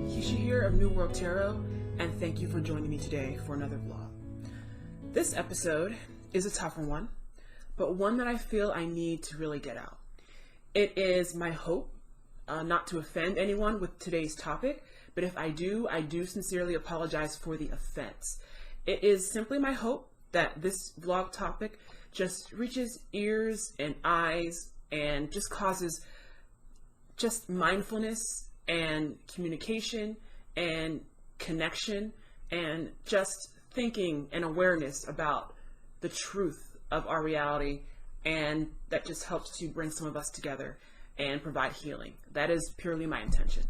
Kesha here of New World Tarot, and thank you for joining me today for another vlog. This episode is a tougher one, but one that I feel I need to really get out. It is my hope not to offend anyone with today's topic, but if I do sincerely apologize for the offense. It is simply my hope that this vlog topic just reaches ears and eyes and just causes just mindfulness and communication and connection and just thinking and awareness about the truth of our reality, and that just helps to bring some of us together and provide healing. That is purely my intention.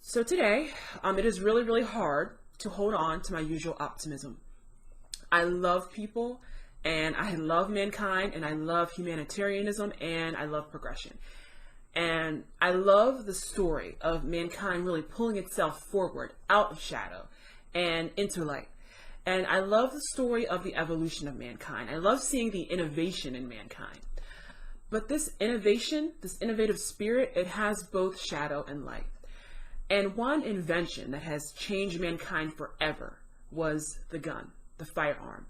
So today, it is really, really hard to hold on to my usual optimism. I love people, and I love mankind, and I love humanitarianism, and I love progression. And I love the story of mankind really pulling itself forward out of shadow and into light. And I love the story of the evolution of mankind. I love seeing the innovation in mankind. But this innovation, this innovative spirit, it has both shadow and light. And one invention that has changed mankind forever was the gun, the firearm.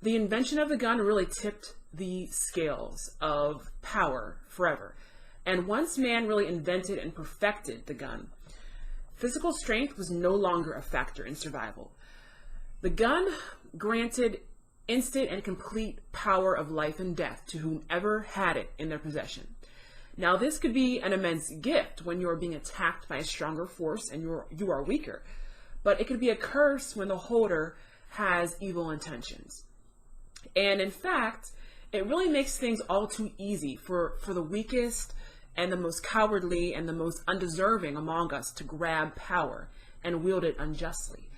The invention of the gun really tipped the scales of power forever. And once man really invented and perfected the gun, physical strength was no longer a factor in survival. The gun granted instant and complete power of life and death to whomever had it in their possession. Now, this could be an immense gift when you are being attacked by a stronger force and you are weaker, but it could be a curse when the holder has evil intentions. And in fact, it really makes things all too easy for the weakest and the most cowardly and the most undeserving among us to grab power and wield it unjustly.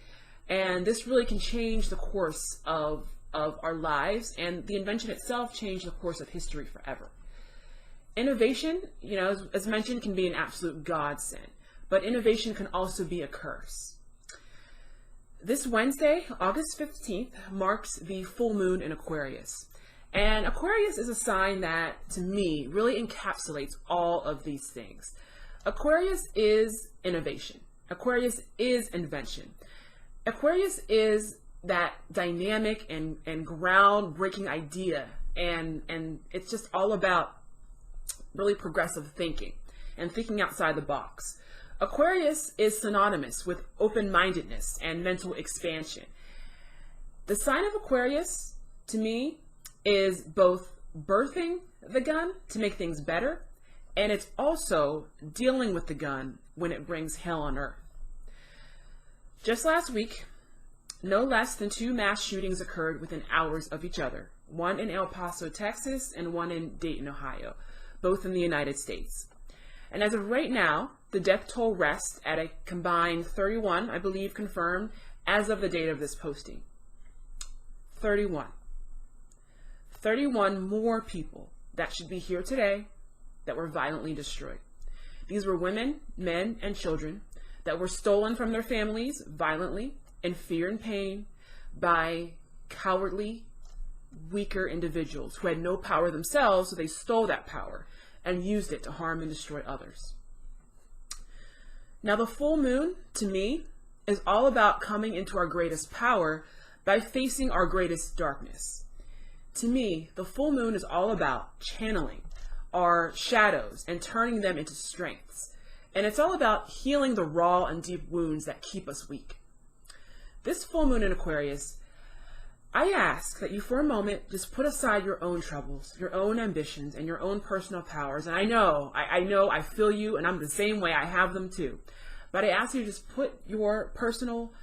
And this really can change the course of our lives, and the invention itself changed the course of history forever. Innovation, as mentioned, can be an absolute godsend, but innovation can also be a curse. This Wednesday, August 15th, marks the full moon in Aquarius. And Aquarius is a sign that, to me, really encapsulates all of these things. Aquarius is innovation. Aquarius is invention. Aquarius is that dynamic and groundbreaking idea. And it's just all about really progressive thinking and thinking outside the box. Aquarius is synonymous with open-mindedness and mental expansion. The sign of Aquarius, to me, is both birthing the gun to make things better, and it's also dealing with the gun when it brings hell on earth. Just last week, no less than 2 mass shootings occurred within hours of each other, one in El Paso, Texas, and one in Dayton, Ohio, both in the United States. And as of right now, the death toll rests at a combined 31, I believe confirmed, as of the date of this posting. 31. 31 more people that should be here today that were violently destroyed. These were women, men, and children that were stolen from their families violently, in fear and pain, by cowardly, weaker individuals who had no power themselves, so they stole that power and used it to harm and destroy others. Now, the full moon, to me, is all about coming into our greatest power by facing our greatest darkness. To me, the full moon is all about channeling our shadows and turning them into strengths. And it's all about healing the raw and deep wounds that keep us weak. This full moon in Aquarius, I ask that you for a moment just put aside your own troubles, your own ambitions, and your own personal powers. And I know, I feel you, and I'm the same way. I have them too. But I ask you to just put your personal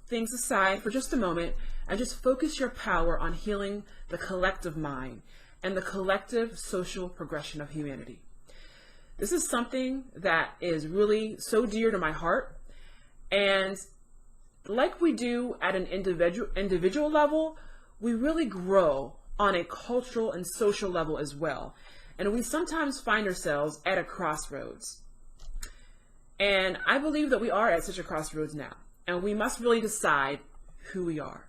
things aside for just a moment and just focus your power on healing the collective mind and the collective social progression of humanity. This is something that is really so dear to my heart, and like we do at an individual level, we really grow on a cultural and social level as well. And we sometimes find ourselves at a crossroads. And I believe that we are at such a crossroads now, and we must really decide who we are.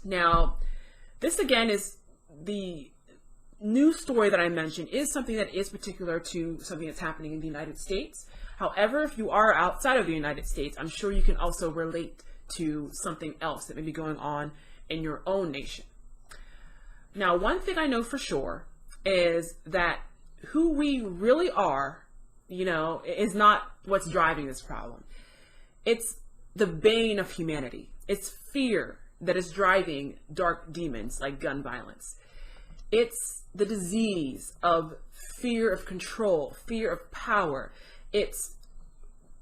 Now, this again is the news story that I mentioned is something that is particular to something that's happening in the United States. However, if you are outside of the United States, I'm sure you can also relate to something else that may be going on in your own nation. Now, one thing I know for sure is that who we really are, is not what's driving this problem. It's the bane of humanity. It's fear that is driving dark demons like gun violence. It's the disease of fear of control, fear of power. It's,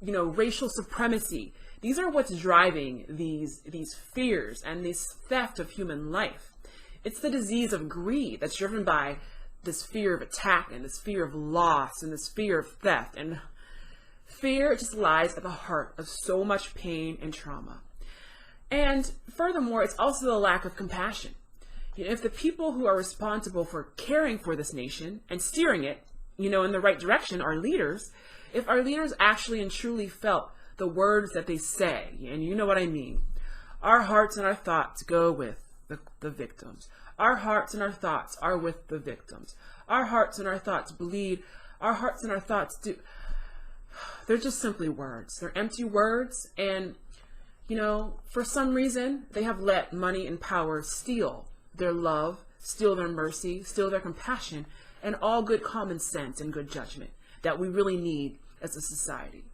racial supremacy. These are what's driving these fears and this theft of human life. It's the disease of greed that's driven by this fear of attack and this fear of loss and this fear of theft. And fear just lies at the heart of so much pain and trauma. And furthermore, it's also the lack of compassion. If the people who are responsible for caring for this nation and steering it, in the right direction are leaders, if our leaders actually and truly felt the words that they say, and you know what I mean, our hearts and our thoughts go with the victims. Our hearts and our thoughts are with the victims. Our hearts and our thoughts bleed. Our hearts and our thoughts do. They're just simply words. They're empty words. And, for some reason, they have let money and power steal their love, steal their mercy, steal their compassion, and all good common sense and good judgment that we really need as a society.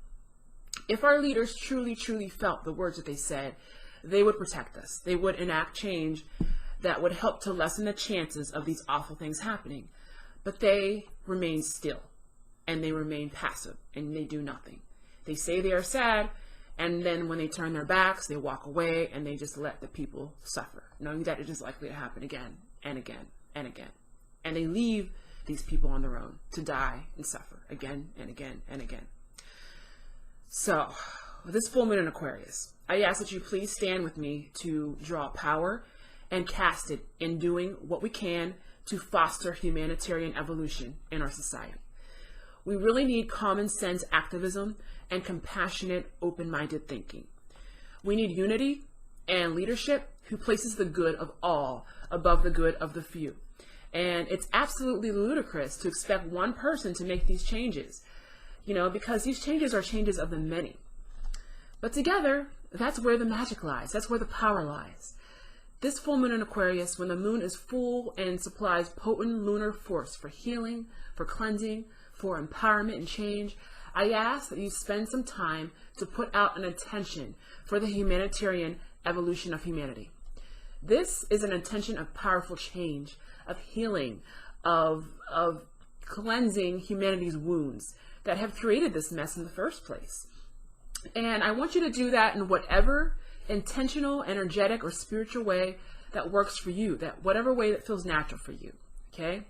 If our leaders truly, truly felt the words that they said, they would protect us. They would enact change that would help to lessen the chances of these awful things happening. But they remain still, and they remain passive, and they do nothing. They say they are sad, and then when they turn their backs, they walk away, and they just let the people suffer, knowing that it is likely to happen again and again and again. And they leave these people on their own to die and suffer again and again and again. So, this full moon in Aquarius, I ask that you please stand with me to draw power and cast it in doing what we can to foster humanitarian evolution in our society. We really need common sense activism and compassionate, open-minded thinking. We need unity and leadership who places the good of all above the good of the few. And it's absolutely ludicrous to expect one person to make these changes, because these changes are changes of the many. But together, that's where the magic lies. That's where the power lies. This full moon in Aquarius, when the moon is full and supplies potent lunar force for healing, for cleansing, for empowerment and change, I ask that you spend some time to put out an intention for the humanitarian evolution of humanity. This is an intention of powerful change, of healing, of cleansing humanity's wounds that have created this mess in the first place. And I want you to do that in whatever intentional, energetic, or spiritual way that works for you, that whatever way that feels natural for you, okay?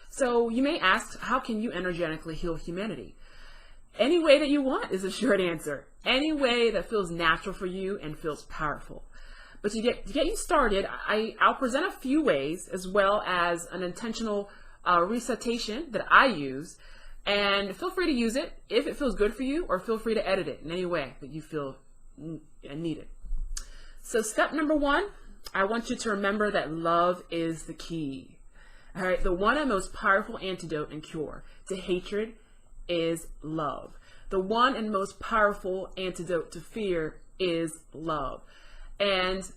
So you may ask, how can you energetically heal humanity? Any way that you want is a short answer. Any way that feels natural for you and feels powerful. But to get you started, I'll present a few ways as well as an intentional recitation that I use. And feel free to use it if it feels good for you, or feel free to edit it in any way that you feel needed. So step number 1, I want you to remember that love is the key. All right, the one and most powerful antidote and cure to hatred is love. The one and most powerful antidote to fear is love. And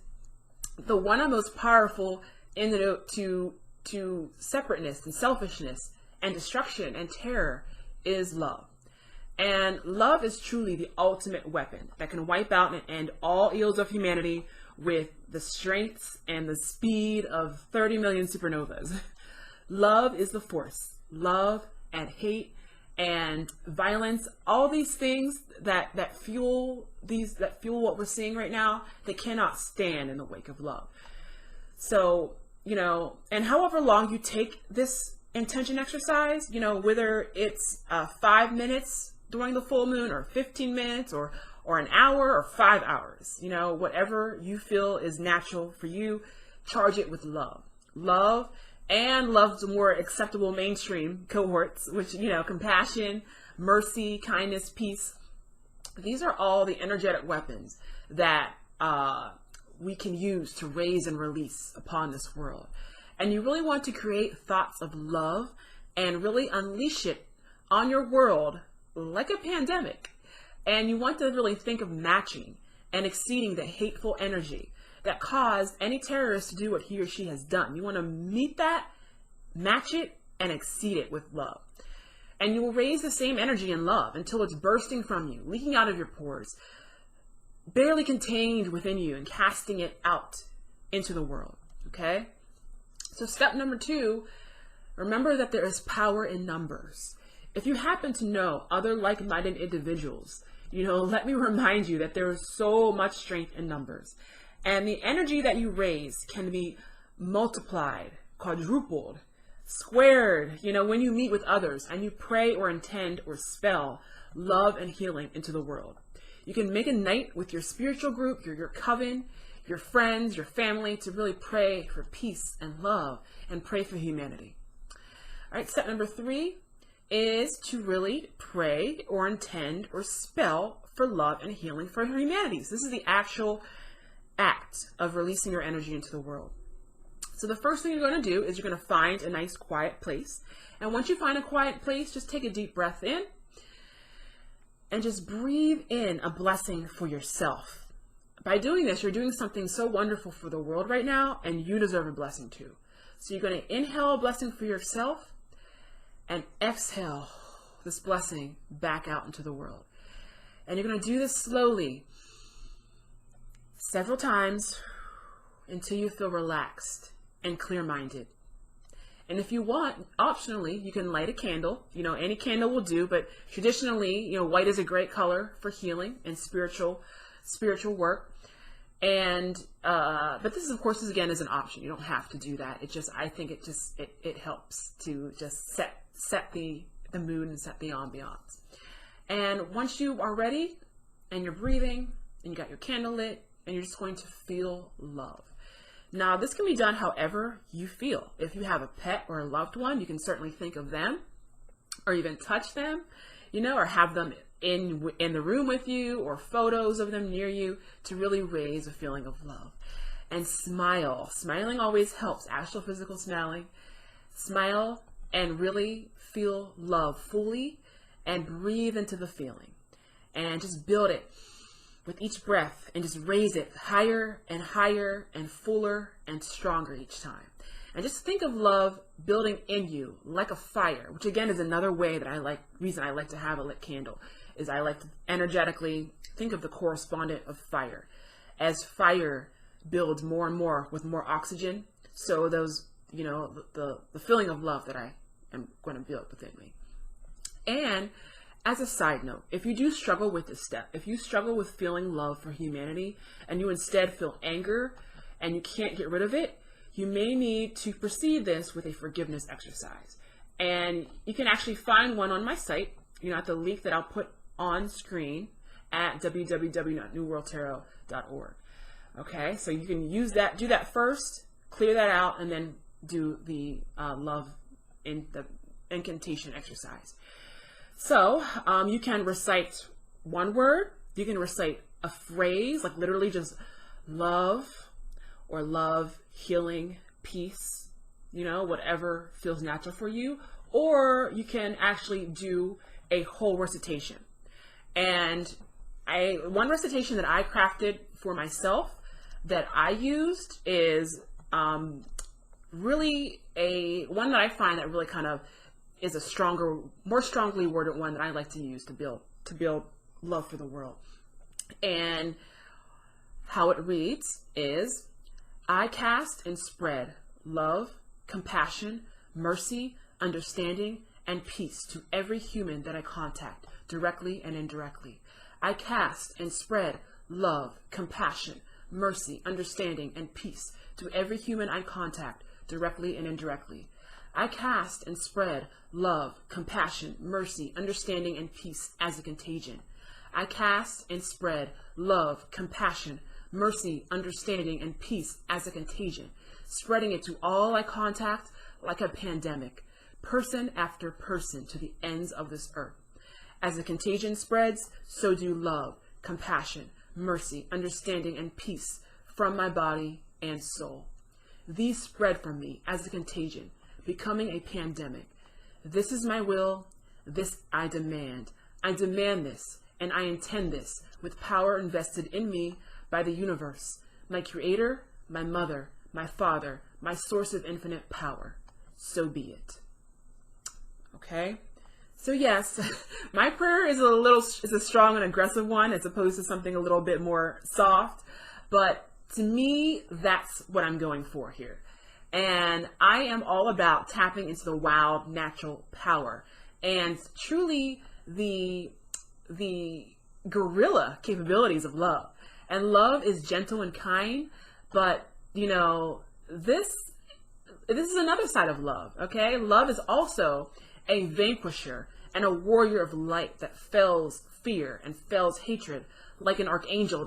the one and most powerful antidote to separateness and selfishness and destruction and terror is love. And love is truly the ultimate weapon that can wipe out and end all ills of humanity with the strengths and the speed of 30 million supernovas. Love is the force. Love and hate and violence, all these things that fuel what we're seeing right now, they cannot stand in the wake of love. So, and however long you take this intention exercise, whether it's 5 minutes during the full moon, or 15 minutes, or an hour, or 5 hours, whatever you feel is natural for you, charge it with love. Love, and love's more acceptable mainstream cohorts, which, compassion, mercy, kindness, peace. These are all the energetic weapons that we can use to raise and release upon this world. And you really want to create thoughts of love and really unleash it on your world like a pandemic. And you want to really think of matching and exceeding the hateful energy that caused any terrorist to do what he or she has done. You want to meet that, match it, and exceed it with love. And you will raise the same energy in love until it's bursting from you, leaking out of your pores, barely contained within you, and casting it out into the world. Okay? So step number 2, remember that there is power in numbers. If you happen to know other like-minded individuals, let me remind you that there is so much strength in numbers. And the energy that you raise can be multiplied, quadrupled, squared, when you meet with others and you pray or intend or spell love and healing into the world. You can make a night with your spiritual group, your coven, your friends, your family, to really pray for peace and love and pray for humanity. All right, step number 3 is to really pray or intend or spell for love and healing for humanity. So this is the actual act of releasing your energy into the world. So the first thing you're going to do is you're going to find a nice quiet place. And once you find a quiet place, just take a deep breath in and just breathe in a blessing for yourself. By doing this, you're doing something so wonderful for the world right now, and you deserve a blessing too. So you're going to inhale a blessing for yourself and exhale this blessing back out into the world. And you're going to do this slowly, several times, until you feel relaxed and clear-minded. And if you want, optionally, you can light a candle. Any candle will do, but traditionally, white is a great color for healing and spiritual work. And but this, of course, again, is an option. You don't have to do that. I think it helps to just set the mood and set the ambiance. And once you are ready and you're breathing and you got your candle lit, and you're just going to feel love. Now, this can be done however you feel. If you have a pet or a loved one, you can certainly think of them, or even touch them, or have them in the room with you, or photos of them near you, to really raise a feeling of love. And smile. Smiling always helps. Astrophysical smiling. Smile and really feel love fully, and breathe into the feeling. And just build it with each breath, and just raise it higher and higher and fuller and stronger each time. And just think of love building in you like a fire, which again is another way that reason I like to have a lit candle, is I like to energetically think of the correspondent of fire. As fire builds more and more with more oxygen, so those, the feeling of love that I am going to build within me. And as a side note, if you do struggle with this step, if you struggle with feeling love for humanity, and you instead feel anger and you can't get rid of it, you may need to proceed this with a forgiveness exercise. And you can actually find one on my site, at the link that I'll put on screen at www.newworldtarot.org. Okay, so you can use that, do that first, clear that out, and then do the love in the incantation exercise. So you can recite one word, you can recite a phrase, like literally just love, or love, healing, peace, whatever feels natural for you. Or you can actually do a whole recitation. And one recitation that I crafted for myself that I used is really one that I find that really kind of is a stronger, more strongly worded one that I like to use to build love for the world. And how it reads is, I cast and spread love, compassion, mercy, understanding, and peace to every human that I contact, directly and indirectly. I cast and spread love, compassion, mercy, understanding, and peace to every human I contact, directly and indirectly. I cast and spread love, compassion, mercy, understanding, and peace as a contagion. I cast and spread love, compassion, mercy, understanding, and peace as a contagion, spreading it to all I contact like a pandemic, person after person, to the ends of this earth. As the contagion spreads, so do love, compassion, mercy, understanding, and peace from my body and soul. These spread from me as a contagion, becoming a pandemic. This is my will, this I demand. I demand this, and I intend this with power invested in me by the universe, my creator, my mother, my father, my source of infinite power. So be it. Okay? So yes, my prayer is a strong and aggressive one as opposed to something a little bit more soft. But to me, that's what I'm going for here. And I am all about tapping into the wild natural power and truly the guerrilla capabilities of love. And love is gentle and kind, but you know, this is another side of love, okay? Love is also a vanquisher and a warrior of light that fells fear and fells hatred like an archangel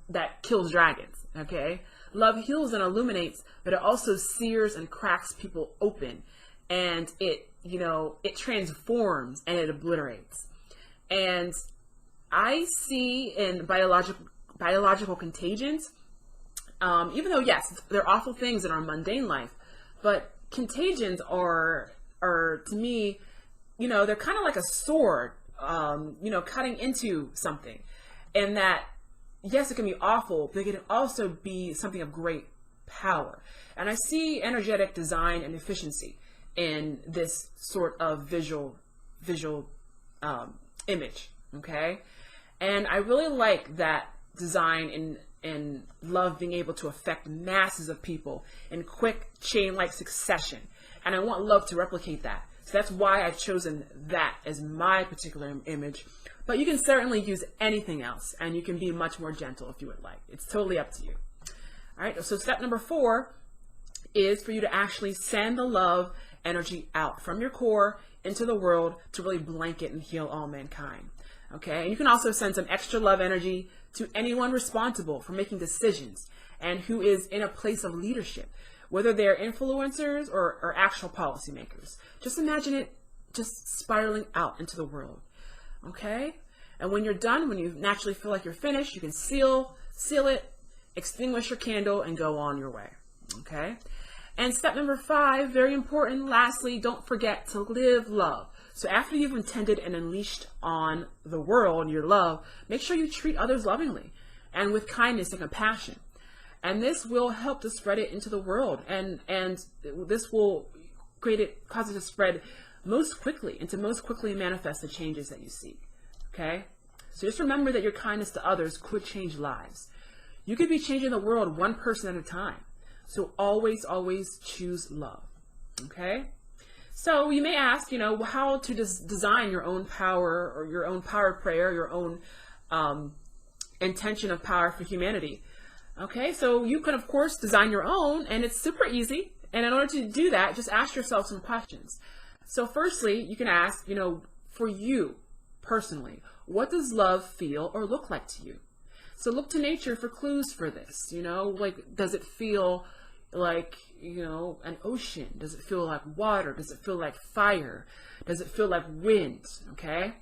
that kills dragons, okay? Love heals and illuminates, but it also sears and cracks people open, and it transforms and it obliterates. And I see in biological contagions, even though yes, they're awful things in our mundane life, but contagions are to me, you know, they're kind of like a sword, cutting into something, and that yes, it can be awful, but it can also be something of great power. And I see energetic design and efficiency in this sort of visual image, okay? And I really like that design in love being able to affect masses of people in quick chain-like succession. And I want love to replicate that. So that's why I've chosen that as my particular image. But you can certainly use anything else, and you can be much more gentle if you would like. It's totally up to you. All right, so step number 4 is for you to actually send the love energy out from your core into the world to really blanket and heal all mankind. Okay, and you can also send some extra love energy to anyone responsible for making decisions and who is in a place of leadership, whether they're influencers or actual policymakers. Just imagine it just spiraling out into the world. Okay, and when you're done, when you naturally feel like you're finished, you can seal it, extinguish your candle, and go on your way. Okay, and step number 5, very important, lastly, don't forget to live love. So after you've intended and unleashed on the world your love, make sure you treat others lovingly and with kindness and compassion. And this will help to spread it into the world, and this will cause it to spread most quickly manifest the changes that you seek. Okay, so just remember that your kindness to others could change lives. You could be changing the world one person at a time. So always choose love. Okay, so you may ask, how to design your own power, or your own power prayer, your own intention of power for humanity. Okay, so you can of course design your own, and it's super easy. And in order to do that, just ask yourself some questions. So firstly, you can ask, for you personally, what does love feel or look like to you? So look to nature for clues for this, like, does it feel like, an ocean? Does it feel like water? Does it feel like fire? Does it feel like wind? Okay.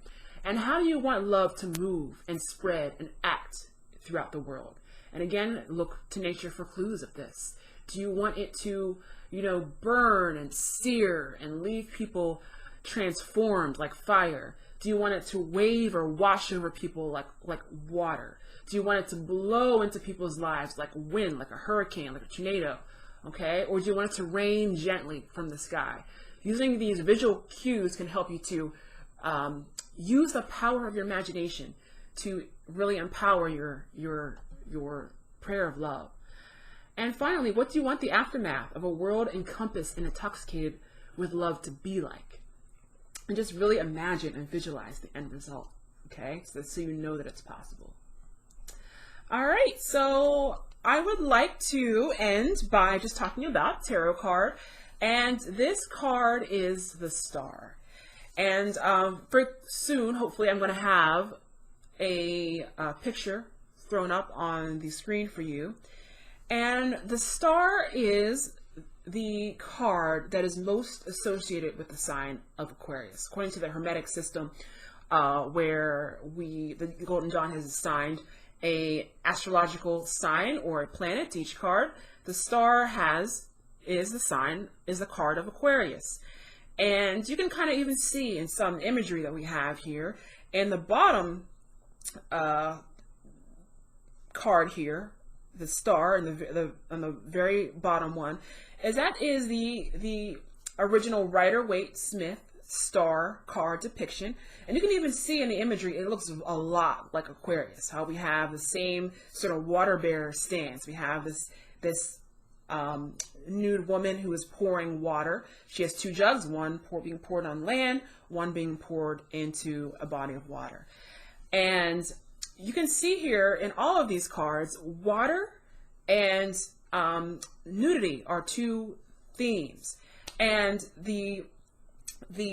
And how do you want love to move and spread and act throughout the world? And again, look to nature for clues of this. Do you want it to, burn and sear and leave people transformed like fire? Do you want it to wave or wash over people like water? Do you want it to blow into people's lives like wind, like a hurricane, like a tornado? Okay? Or do you want it to rain gently from the sky? Using these visual cues can help you to use the power of your imagination to really empower your prayer of love. And finally, what do you want the aftermath of a world encompassed and intoxicated with love to be like? And just really imagine and visualize the end result, okay? So you know that it's possible. All right, so I would like to end by just talking about tarot card. And this card is the Star. And for soon, hopefully, I'm going to have a picture thrown up on the screen for you. And the Star is the card that is most associated with the sign of Aquarius. According to the Hermetic system, where the Golden Dawn has assigned a astrological sign or a planet to each card, the Star is the card of Aquarius. And you can kind of even see in some imagery that we have here, And the bottom card here, the star, and on the very bottom one, is the original Rider-Waite-Smith star card depiction. And you can even see in the imagery, it looks a lot like Aquarius, how we have the same sort of water bearer stance. We have this nude woman who is pouring water. She has two jugs, one being poured on land, one being poured into a body of water. And you can see here in all of these cards, water and nudity are two themes. And the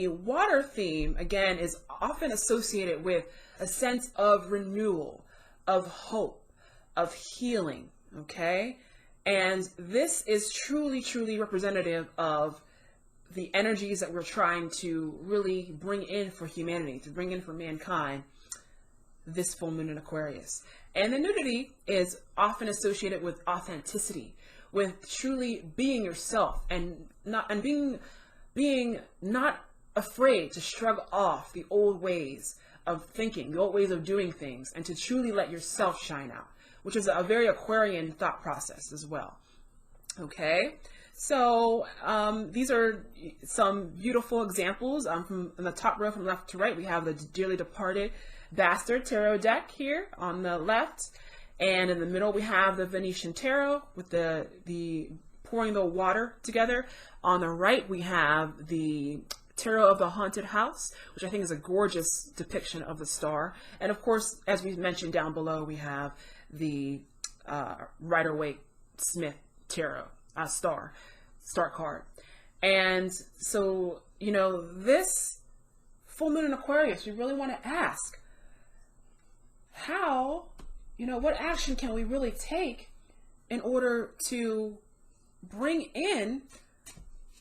water theme, again, is often associated with a sense of renewal, of hope, of healing, okay? And this is truly, truly representative of the energies that we're trying to really bring in for humanity, to bring in for mankind, this full moon in Aquarius. And the nudity is often associated with authenticity, with truly being yourself and being not afraid to shrug off the old ways of thinking, the old ways of doing things, and to truly let yourself shine out, which is a very Aquarian thought process as well. Okay, so these are some beautiful examples. From the top row from left to right, we have the Dearly Departed Bastard Tarot deck here on the left, and in the middle we have the Venetian Tarot with the pouring the water together. On the right we have the Tarot of the Haunted House, which I think is a gorgeous depiction of the star. And of course, as we mentioned down below, we have the Rider-Waite-Smith Tarot star card. And so, you know, this full moon in Aquarius, we really want to ask, how, you know, what action can we really take in order to bring in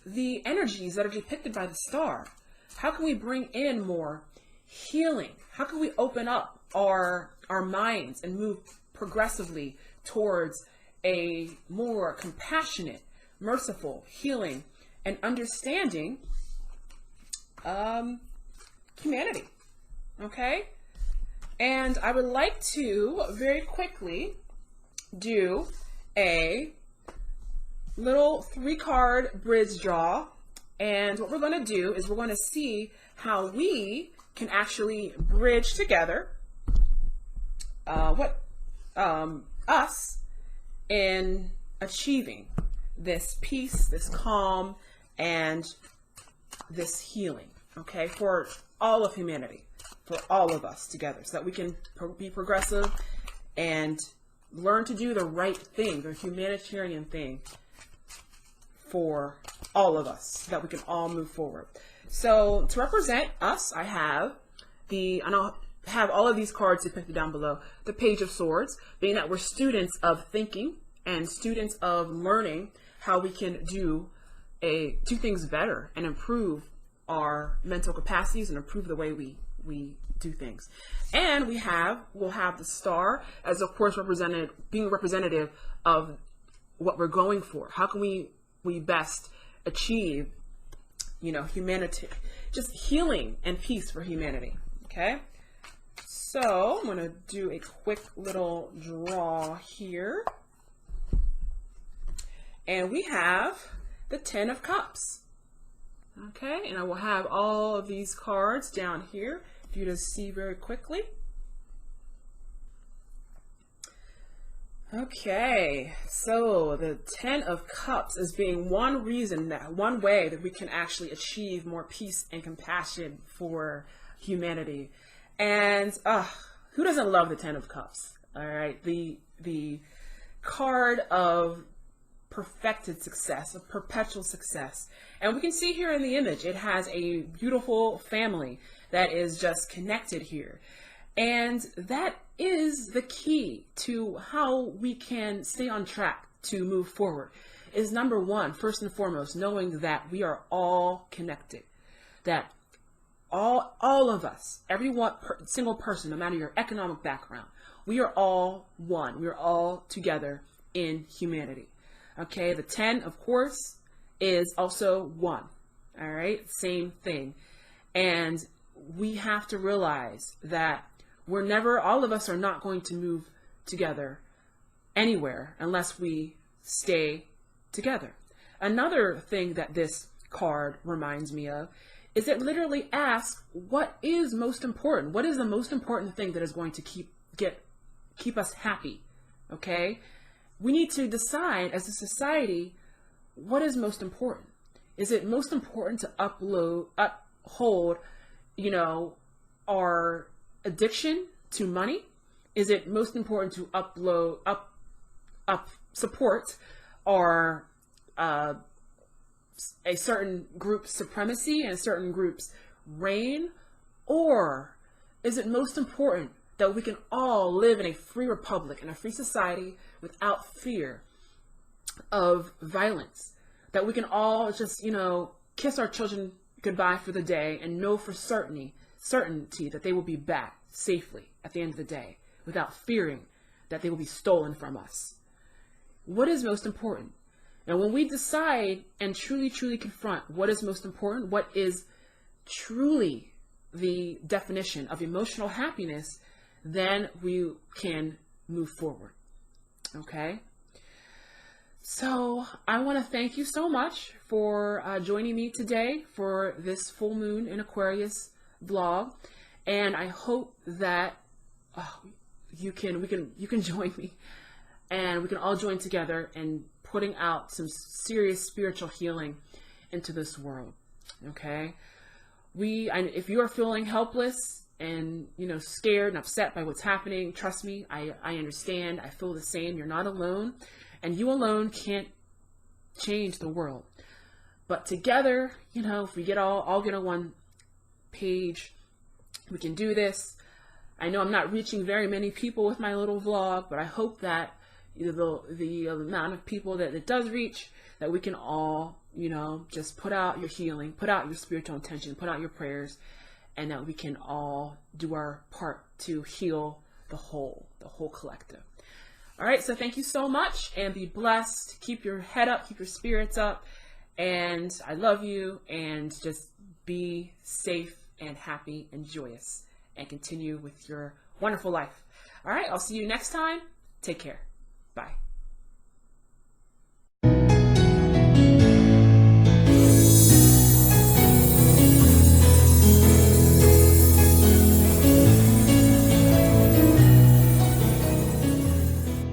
the energies that are depicted by the star? How can we bring in more healing? How can we open up our minds and move progressively towards a more compassionate, merciful, healing, and understanding humanity? Okay? And I would like to very quickly do a little 3-card bridge draw. And what we're going to do is we're going to see how we can actually bridge together us in achieving this peace, this calm, and this healing, okay, for all of humanity, for all of us together, so that we can be progressive and learn to do the right thing, the humanitarian thing for all of us, so that we can all move forward. So to represent us, I have and I'll have all of these cards depicted down below, the Page of Swords, being that we're students of thinking and students of learning how we can do things better and improve our mental capacities and improve the way we do things. And we'll have the star as, of course, being representative of what we're going for. How can we best achieve, you know, humanity, just healing and peace for humanity. Okay, so I'm going to do a quick little draw here. And we have the 10 of Cups. Okay, and I will have all of these cards down here for you to see very quickly. Okay, so the 10 of Cups is being one way that we can actually achieve more peace and compassion for humanity. And who doesn't love the 10 of Cups? All right, the card of perfected success, of perpetual success. And we can see here in the image, it has a beautiful family that is just connected here. And that is the key to how we can stay on track to move forward, is number one, first and foremost, knowing that we are all connected, that all of us, single person, no matter your economic background, we are all one. We are all together in humanity. Okay, the 10, of course, is also one. All right, same thing. And we have to realize that all of us are not going to move together anywhere unless we stay together. Another thing that this card reminds me of is it literally asks, what is most important? What is the most important thing that is going to keep us happy? Okay? We need to decide as a society, what is most important? Is it most important to uphold, our addiction to money? Is it most important to support our a certain group's supremacy and a certain group's reign? Or is it most important that we can all live in a free republic, in a free society without fear of violence? That we can all just, kiss our children goodbye for the day and know for certainty that they will be back safely at the end of the day without fearing that they will be stolen from us. What is most important? Now, when we decide and truly, truly confront what is most important, what is truly the definition of emotional happiness, then we can move forward. Okay? So I want to thank you so much for joining me today for this full moon in Aquarius vlog, and I hope that you can join me, and we can all join together in putting out some serious spiritual healing into this world. Okay, if you are feeling helpless and scared and upset by what's happening, trust me, I understand. I feel the same. You're not alone, and you alone can't change the world. But together, if we get all get on one page, we can do this. I know I'm not reaching very many people with my little vlog, but I hope that the amount of people that it does reach, that we can all, just put out your healing, put out your spiritual intention, put out your prayers, and that we can all do our part to heal the whole collective. All right, so thank you so much, and be blessed. Keep your head up, keep your spirits up, and I love you, and just be safe and happy and joyous, and continue with your wonderful life. All right, I'll see you next time. Take care. Bye.